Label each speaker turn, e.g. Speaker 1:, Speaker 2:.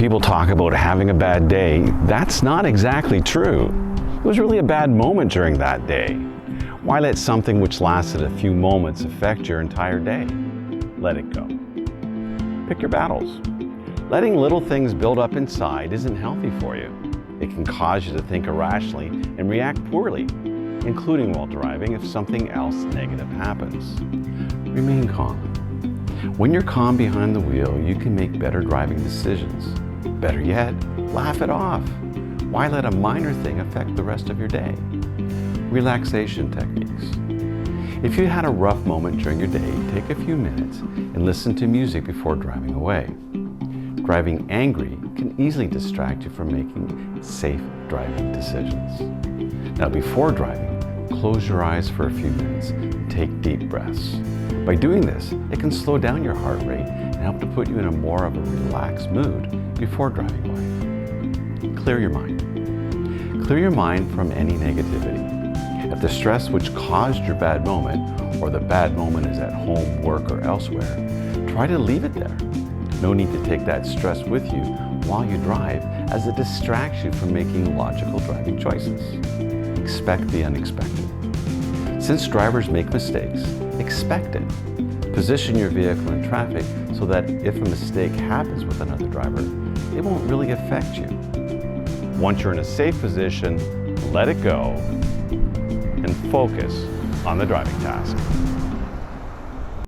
Speaker 1: people talk about having a bad day, that's not exactly true. It was really a bad moment during that day. Why let something which lasted a few moments affect your entire day? Let it go. Pick your battles. Letting little things build up inside isn't healthy for you. It can cause you to think irrationally and react poorly, including while driving if something else negative happens. Remain calm. When you're calm behind the wheel, you can make better driving decisions. Better yet, laugh it off. Why let a minor thing affect the rest of your day? Relaxation techniques. If you had a rough moment during your day, take a few minutes and listen to music before driving away. Driving angry can easily distract you from making safe driving decisions. Now, before driving, close your eyes for a few minutes and take deep breaths. By doing this, it can slow down your heart rate and help to put you in a more of a relaxed mood before driving away. Clear your mind. Clear your mind from any negativity. If the stress which caused your bad moment, or the bad moment is at home, work, or elsewhere, try to leave it there. No need to take that stress with you while you drive, as it distracts you from making logical driving choices. Expect the unexpected. Since drivers make mistakes, expect it. Position your vehicle in traffic so that if a mistake happens with another driver, it won't really affect you. Once you're in a safe position, let it go and focus on the driving task.